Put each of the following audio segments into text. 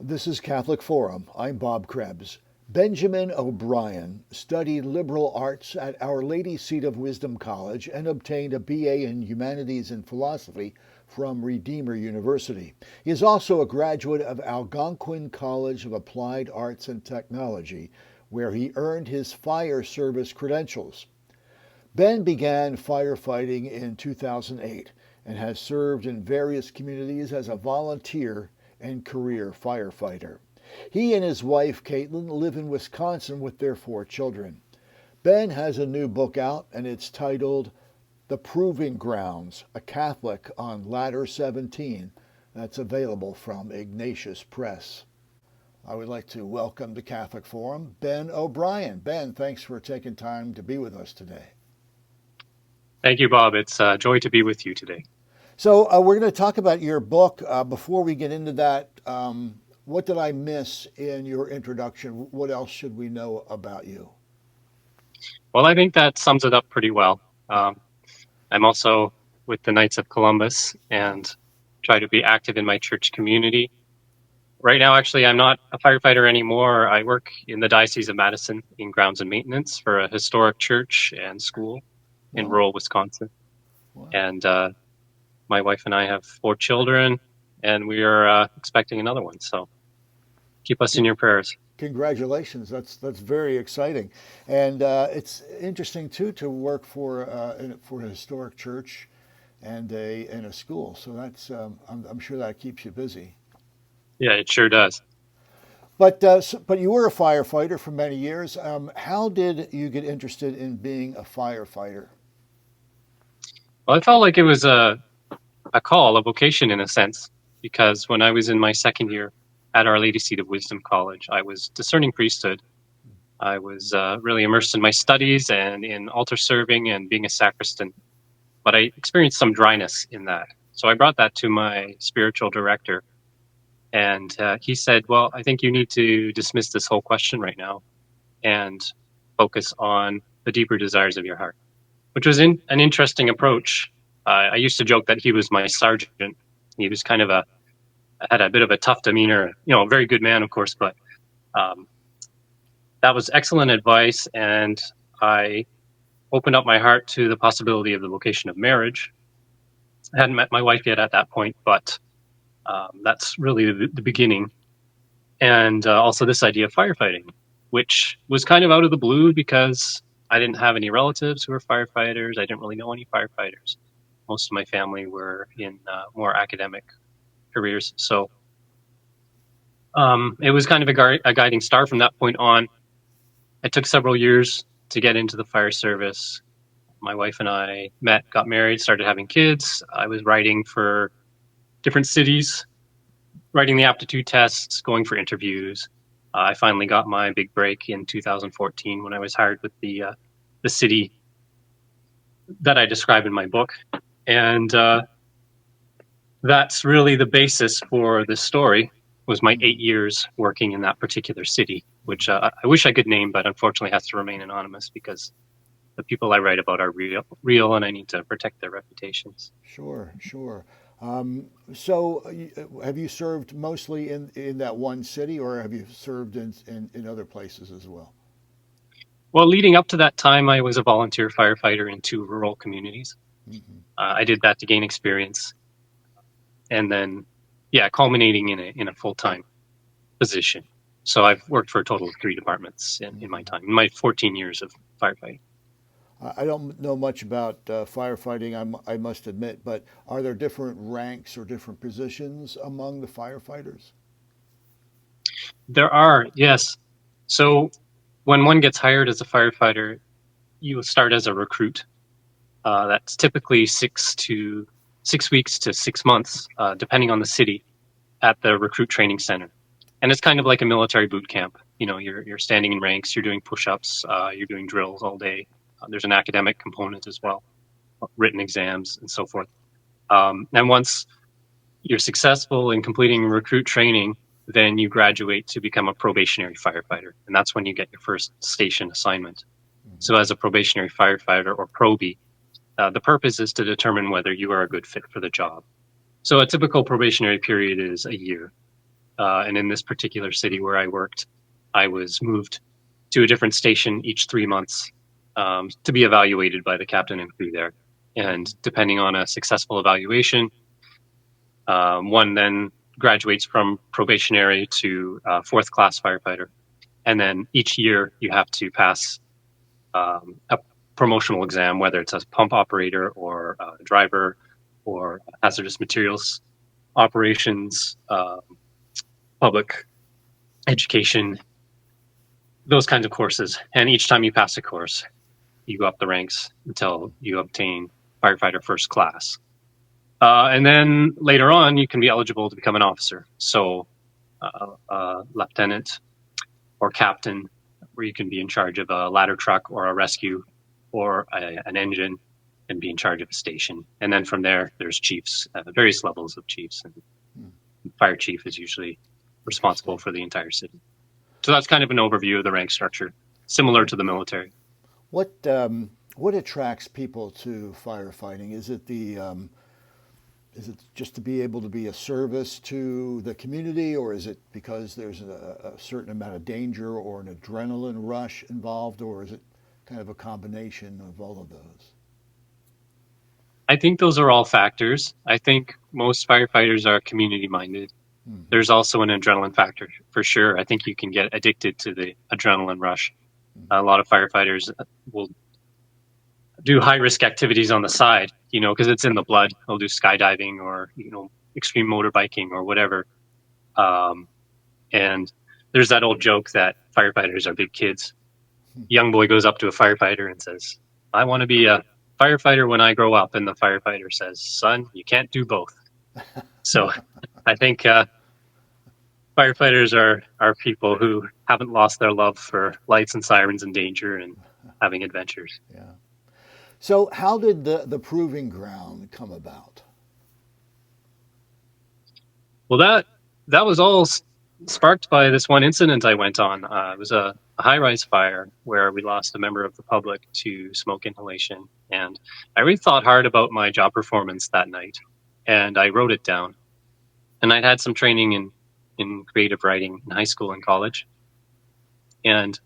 This is Catholic Forum. I'm Bob Krebs. Benjamin O'Brien studied liberal arts at Our Lady Seat of Wisdom College and obtained a BA in Humanities and Philosophy from Redeemer University. He is also a graduate of Algonquin College of Applied Arts and Technology, where he earned his fire service credentials. Ben began firefighting in 2008 and has served in various communities as a volunteer and career firefighter. He and his wife, Caitlin, live in Wisconsin with their 4 children. Ben has a new book out, and it's titled The Proving Grounds, a Catholic on Ladder 17. That's available from Ignatius Press. I would like to welcome to Catholic Forum Ben O'Brien. Ben, thanks for taking time to be with us today. Thank you, Bob. It's a joy to be with you today. So we're going to talk about your book. Before we get into that, what did I miss in your introduction? What else should we know about you? Well, I think that sums it up pretty well. I'm also with the Knights of Columbus and try to be active in my church community. Right now, actually, I'm not a firefighter anymore. I work in the Diocese of Madison in grounds and maintenance for a historic church and school in Wow. rural Wisconsin. Wow. And my wife and I have 4 children, and we are expecting another one. So keep us in your prayers. Congratulations. That's very exciting, and it's interesting too to work for a historic church and a school. So that's I'm sure that keeps you busy. Yeah, it sure does. But you were a firefighter for many years. How did you get interested in being a firefighter? Well, I felt like it was a call, a vocation in a sense, because when I was in my second year at Our Lady Seat of Wisdom College, I was discerning priesthood. I was really immersed in my studies and in altar serving and being a sacristan, but I experienced some dryness in that. So I brought that to my spiritual director, and he said, well, I think you need to dismiss this whole question right now and focus on the deeper desires of your heart, which was an interesting approach. I used to joke that he was my sergeant. He was kind of had a bit of a tough demeanor, a very good man, of course, but um, that was excellent advice. And I opened up my heart to the possibility of the vocation of marriage. I hadn't met my wife yet at that point, but that's really the beginning. And also this idea of firefighting, which was kind of out of the blue because I didn't have any relatives who were firefighters. I didn't really know any firefighters. Most of my family were in more academic careers. So it was kind of a guiding star from that point on. It took several years to get into the fire service. My wife and I met, got married, started having kids. I was writing for different cities, writing the aptitude tests, going for interviews. I finally got my big break in 2014 when I was hired with the city that I describe in my book. And that's really the basis for this story, was my 8 years working in that particular city, which I wish I could name, but unfortunately has to remain anonymous because the people I write about are real, and I need to protect their reputations. Sure, sure. So, have you served mostly in that one city, or have you served in other places as well? Well, leading up to that time, I was a volunteer firefighter in 2 rural communities. Hmm. I did that to gain experience, and then, yeah, culminating in a full-time position. So I've worked for a total of 3 departments in my time, in my 14 years of firefighting. I don't know much about firefighting, I must admit, but are there different ranks or different positions among the firefighters? There are, yes. So when one gets hired as a firefighter, you will start as a recruit. That's typically 6 weeks to 6 months, depending on the city, at the recruit training center. And it's kind of like a military boot camp. You're standing in ranks, you're doing push-ups, you're doing drills all day. There's an academic component as well, written exams and so forth. And once you're successful in completing recruit training, then you graduate to become a probationary firefighter. And that's when you get your first station assignment. So as a probationary firefighter, or probie, the purpose is to determine whether you are a good fit for the job. So a typical probationary period is a year. And in this particular city where I worked, I was moved to a different station each 3 months to be evaluated by the captain and crew there. And depending on a successful evaluation, one then graduates from probationary to fourth class firefighter. And then each year you have to pass a promotional exam, whether it's a pump operator or a driver or hazardous materials operations, public education, those kinds of courses. And each time you pass a course, you go up the ranks until you obtain firefighter first class. And then later on, you can be eligible to become an officer. So, lieutenant or captain, where you can be in charge of a ladder truck or a rescue or an engine and be in charge of a station. And then from there, there's chiefs, various levels of chiefs. And fire chief is usually responsible for the entire city. So that's kind of an overview of the rank structure, similar to the military. What attracts people to firefighting? Is it just to be able to be a service to the community, or is it because there's a certain amount of danger or an adrenaline rush involved, or is it kind of a combination of all of those? I think those are all factors. I think most firefighters are community minded. Mm-hmm. There's also an adrenaline factor for sure. I think you can get addicted to the adrenaline rush. Mm-hmm. A lot of firefighters will do high risk activities on the side, because it's in the blood. They'll do skydiving or, extreme motorbiking or whatever. And there's that old joke that firefighters are big kids. Young boy goes up to a firefighter and says, I want to be a firefighter when I grow up. And the firefighter says, son, you can't do both. So I think firefighters are people who haven't lost their love for lights and sirens and danger and having adventures. Yeah. So, how did the proving ground come about? Well, that was all sparked by this one incident I went on. It was a high-rise fire where we lost a member of the public to smoke inhalation, and I really thought hard about my job performance that night, and I wrote it down. And I'd had some training in creative writing in high school and college, and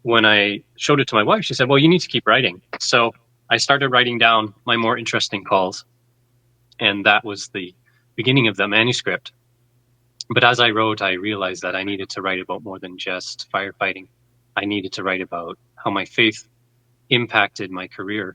when I showed it to my wife, she said, "Well, you need to keep writing." So I started writing down my more interesting calls, and that was the beginning of the manuscript. But as I wrote, I realized that I needed to write about more than just firefighting. I needed to write about how my faith impacted my career.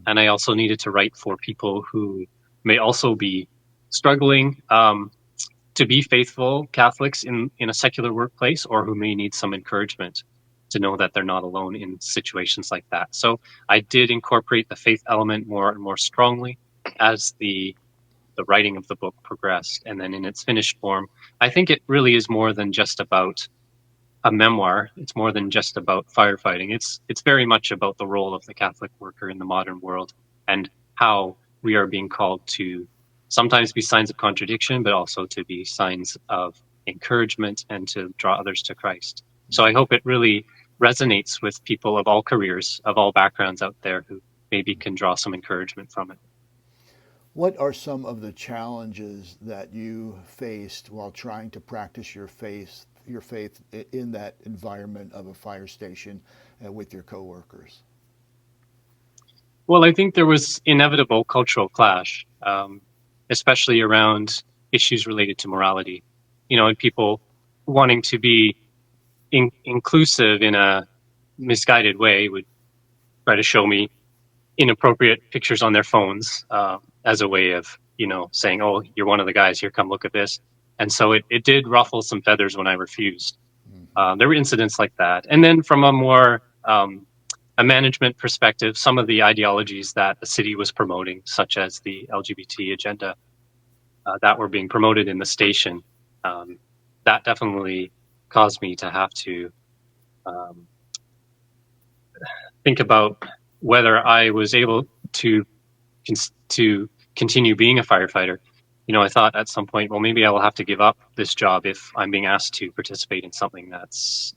And I also needed to write for people who may also be struggling to be faithful Catholics in a secular workplace, or who may need some encouragement to know that they're not alone in situations like that. So I did incorporate the faith element more and more strongly as the writing of the book progressed. And then in its finished form, I think it really is more than just about a memoir. It's more than just about firefighting. It's very much about the role of the Catholic worker in the modern world and how we are being called to sometimes be signs of contradiction, but also to be signs of encouragement and to draw others to Christ. So I hope it really resonates with people of all careers, of all backgrounds out there who maybe can draw some encouragement from it. What are some of the challenges that you faced while trying to practice your faith in that environment of a fire station with your coworkers? Well, I think there was inevitable cultural clash, especially around issues related to morality. And people wanting to be inclusive in a misguided way would try to show me inappropriate pictures on their phones as a way of, saying, "Oh, you're one of the guys here. Come look at this." And so it did ruffle some feathers when I refused. There were incidents like that, and then from a more a management perspective, some of the ideologies that the city was promoting, such as the LGBT agenda, that were being promoted in the station, that definitely caused me to have to um, think about whether I was able to continue being a firefighter. I thought at some point, well, maybe I will have to give up this job if I'm being asked to participate in something that's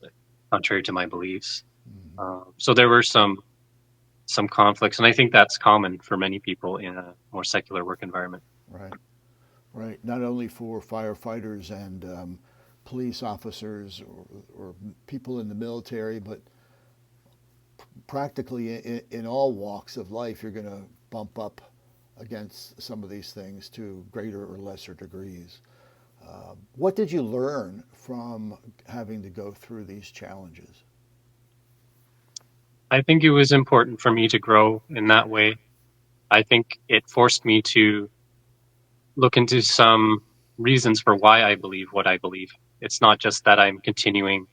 contrary to my beliefs. So there were some conflicts, and I think that's common for many people in a more secular work environment. Right. Right. Not only for firefighters and police officers or people in the military, but practically in all walks of life, you're going to bump up against some of these things to greater or lesser degrees. What did you learn from having to go through these challenges? I think it was important for me to grow in that way. I think it forced me to look into some reasons for why I believe what I believe. It's not just that I'm continuing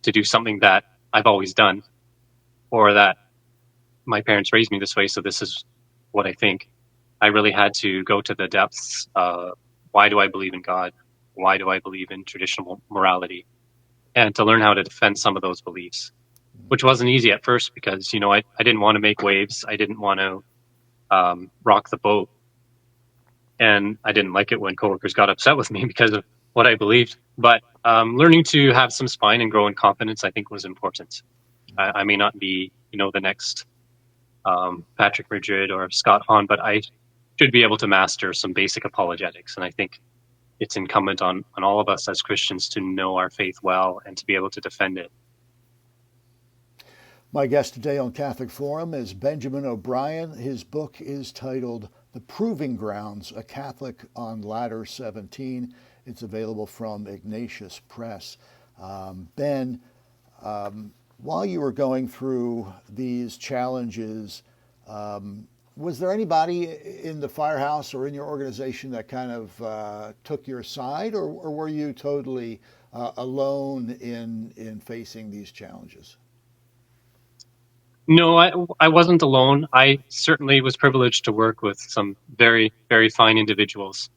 to do something that I've always done or that my parents raised me this way, so this is what I think. I really had to go to the depths. Why do I believe in God? Why do I believe in traditional morality? And to learn how to defend some of those beliefs, which wasn't easy at first because, I didn't want to make waves. I didn't want to rock the boat. And I didn't like it when coworkers got upset with me because of what I believed. But learning to have some spine and grow in confidence, I think, was important. I may not be, the next Patrick Madrid or Scott Hahn, but I should be able to master some basic apologetics. And I think it's incumbent on all of us as Christians to know our faith well and to be able to defend it. My guest today on Catholic Forum is Benjamin O'Brien. His book is titled The Proving Grounds, A Catholic on Ladder 17. It's available from Ignatius Press. Ben, while you were going through these challenges, was there anybody in the firehouse or in your organization that kind of took your side, or were you totally alone in facing these challenges? No, I wasn't alone. I certainly was privileged to work with some very, very fine individuals.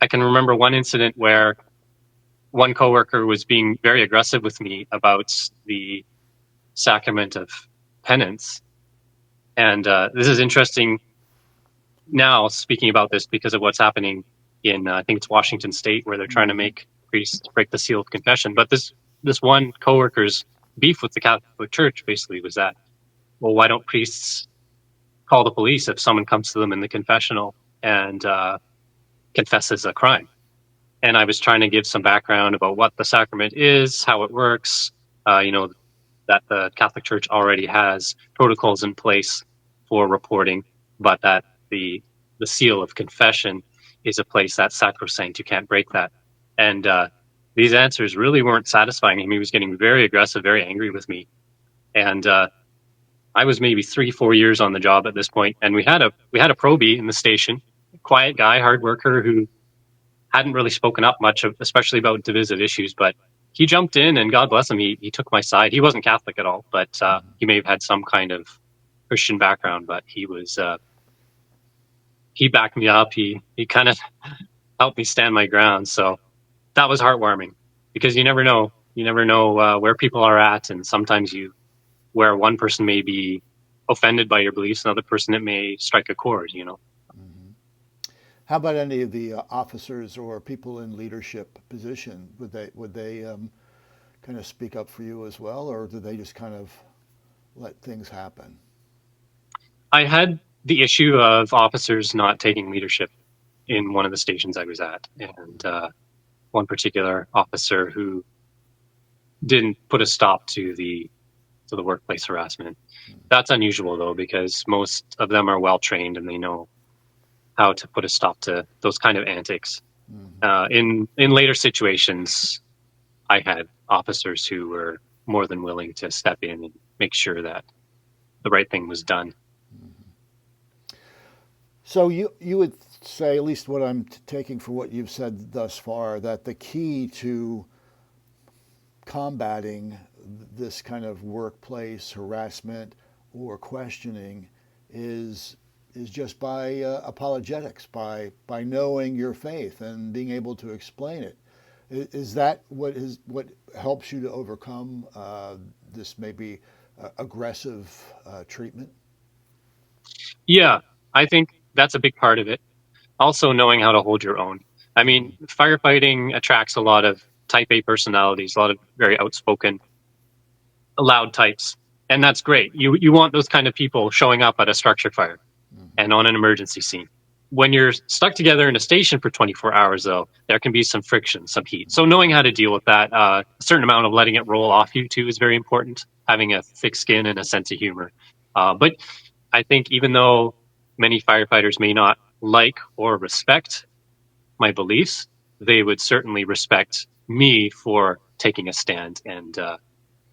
I can remember one incident where one coworker was being very aggressive with me about the sacrament of penance. And this is interesting now speaking about this because of what's happening in, I think it's Washington State, where they're trying to Mm-hmm. make priests break the seal of confession. But this one coworker's beef with the Catholic Church basically was that, well, why don't priests call the police if someone comes to them in the confessional and confesses a crime? And I was trying to give some background about what the sacrament is, how it works, that the Catholic Church already has protocols in place for reporting, but that the seal of confession is a place that's sacrosanct. You can't break that. And these answers really weren't satisfying him. He was getting very aggressive, very angry with me. And I was maybe 3-4 years on the job at this point, and we had a probie in the station, quiet guy, hard worker who hadn't really spoken up much, especially about divisive issues. But he jumped in, and God bless him, he took my side. He wasn't Catholic at all, but he may have had some kind of Christian background. But he backed me up. He kind of helped me stand my ground. So that was heartwarming because you never know. You never know where people are at, and sometimes where one person may be offended by your beliefs, another person it may strike a chord. Mm-hmm. How about any of the officers or people in leadership position? Would they kind of speak up for you as well, or do they just kind of let things happen? I had the issue of officers not taking leadership in one of the stations I was at, and one particular officer who didn't put a stop to the workplace harassment. That's unusual though, because most of them are well trained and they know how to put a stop to those kind of antics. Mm-hmm. In later situations, I had officers who were more than willing to step in and make sure that the right thing was done. So you would say, at least what I'm taking for what you've said thus far, that the key to combating this kind of workplace harassment or questioning is just by apologetics, by knowing your faith and being able to explain it. Is that what helps you to overcome this maybe aggressive treatment? Yeah, I think that's a big part of it. Also, knowing how to hold your own. I mean, firefighting attracts a lot of type A personalities, a lot of very outspoken, loud types, and that's great. You want those kind of people showing up at a structure fire Mm-hmm. and on an emergency scene. when you're stuck together in a station for 24 hours, though, there can be some friction, some heat. So knowing how to deal with that, a certain amount of letting it roll off you too is very important. Having a thick skin and a sense of humor. But I think even though many firefighters may not like or respect my beliefs, they would certainly respect me for taking a stand and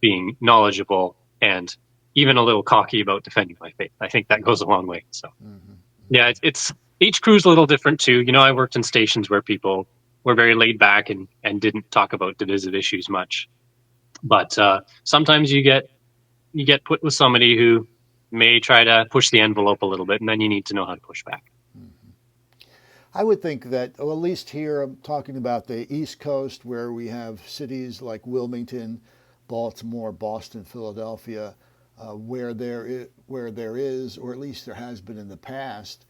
being knowledgeable and even a little cocky about defending my faith. I think that goes a long way. So yeah, it's each crew's a little different too. You know, I worked in stations where people were very laid back and didn't talk about divisive issues much. But sometimes you get put with somebody who may try to push the envelope a little bit, and then you need to know how to push back. I would think that, well, at least here, I'm talking about the East Coast, where we have cities like Wilmington, Baltimore, Boston, Philadelphia, where there is, or at least there has been in the past,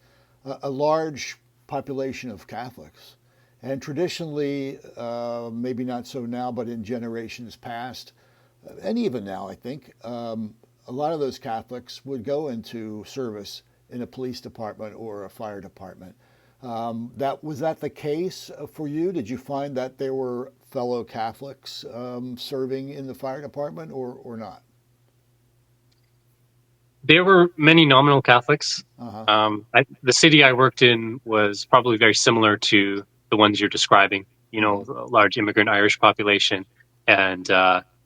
a large population of Catholics. And traditionally, maybe not so now, but in generations past, and even now, I think, a lot of those Catholics would go into service in a police department or a fire department. That was that the case for you? Did you find that there were fellow Catholics serving in the fire department, or not? There were many nominal Catholics. Uh-huh. The city I worked in was probably very similar to the ones you're describing. You know, Mm-hmm. a large immigrant Irish population, and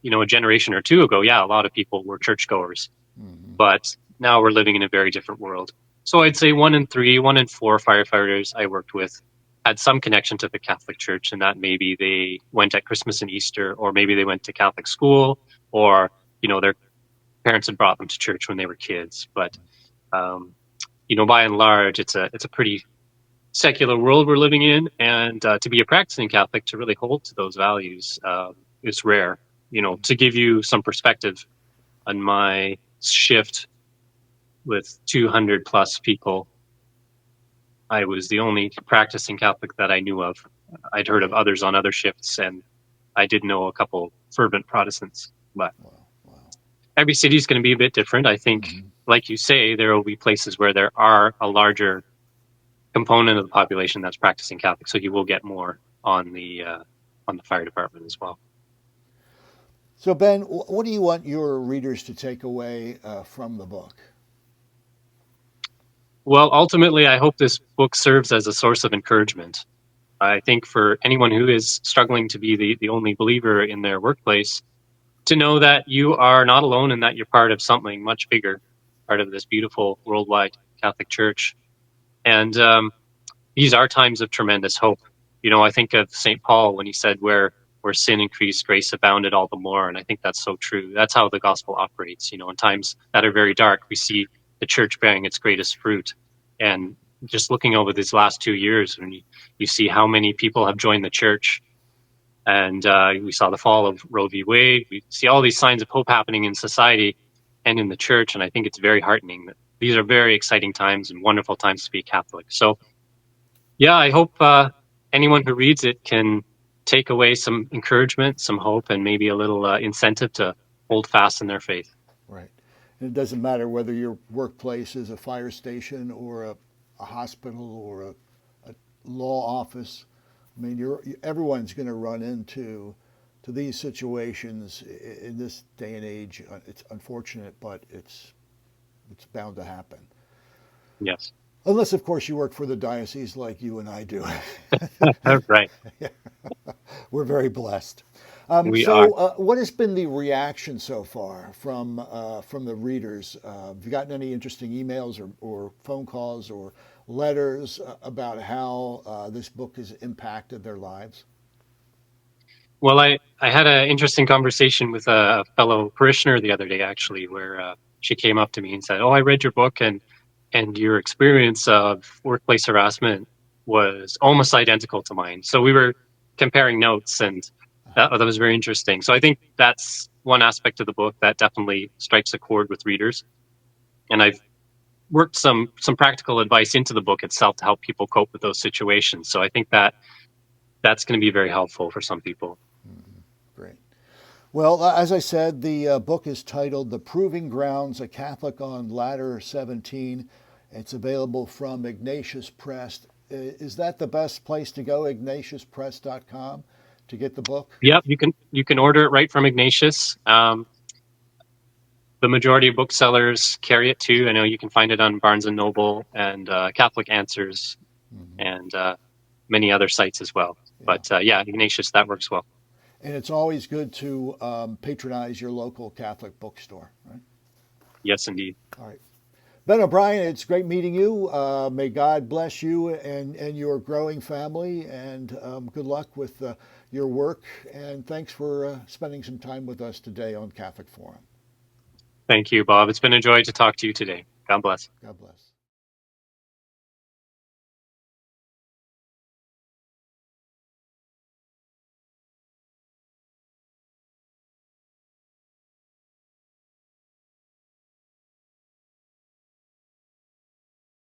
you know, a generation or two ago, yeah, a lot of people were churchgoers. Mm-hmm. But now we're living in a very different world. So I'd say 1 in 3, 1 in 4 firefighters I worked with had some connection to the Catholic Church, and that maybe they went at Christmas and Easter, or maybe they went to Catholic school, or you know, their parents had brought them to church when they were kids. But um, you know, by and large, it's a pretty secular world we're living in, and to be a practicing Catholic, to really hold to those values, is rare. You know, to give you some perspective on my shift with 200 plus people, I was the only practicing Catholic that I knew of. I'd heard of Wow. others on other shifts, and I did know a couple fervent Protestants. But Wow. Wow. every city is going to be a bit different. I think, Mm-hmm. like you say, there will be places where there are a larger component of the population that's practicing Catholic, so you will get more on the fire department as well. So, Ben, what do you want your readers to take away from the book? Well, ultimately, I hope this book serves as a source of encouragement. I think for anyone who is struggling to be the only believer in their workplace, to know that you are not alone and that you're part of something much bigger, part of this beautiful worldwide Catholic Church. And these are times of tremendous hope. You know, I think of St. Paul when he said, where sin increased, grace abounded all the more. And I think that's so true. That's how the gospel operates. You know, in times that are very dark, we see the church bearing its greatest fruit. And just looking over these last 2 years, when you see how many people have joined the church, and we saw the fall of Roe v. Wade. We see all these signs of hope happening in society and in the church. And I think it's very heartening that these are very exciting times and wonderful times to be Catholic. So, yeah, I hope anyone who reads it can take away some encouragement, some hope, and maybe a little incentive to hold fast in their faith. Right. And it doesn't matter whether your workplace is a fire station or a hospital or a law office. I mean, everyone's going to run into to these situations in this day and age. It's unfortunate, but it's bound to happen. Yes. Unless, of course, you work for the diocese like you and I do. Right. We're very blessed. We are. What has been the reaction so far from the readers? Have you gotten any interesting emails or phone calls or letters about how this book has impacted their lives? Well, I had an interesting conversation with a fellow parishioner the other day, actually, where she came up to me and said, "Oh, I read your book, and your experience of workplace harassment was almost identical to mine." So we were comparing notes, and that was very interesting. So I think that's one aspect of the book that definitely strikes a chord with readers. And I've worked some practical advice into the book itself to help people cope with those situations. So I think that's going to be very helpful for some people. Mhm. Great. Well, as I said, the book is titled "The Proving Grounds: A Catholic on Ladder 17." It's available from Ignatius Press. Is that the best place to go, ignatiuspress.com, to get the book? Yep, you can order it right from Ignatius. The majority of booksellers carry it too. I know you can find it on Barnes and Noble and Catholic Answers Mm-hmm. and many other sites as well. Yeah. But yeah, Ignatius, that works well. And it's always good to patronize your local Catholic bookstore, right? Yes, indeed. All right. Ben O'Brien, it's great meeting you. May God bless you and your growing family, and good luck with your work. And thanks for spending some time with us today on Catholic Forum. Thank you, Bob. It's been a joy to talk to you today. God bless. God bless.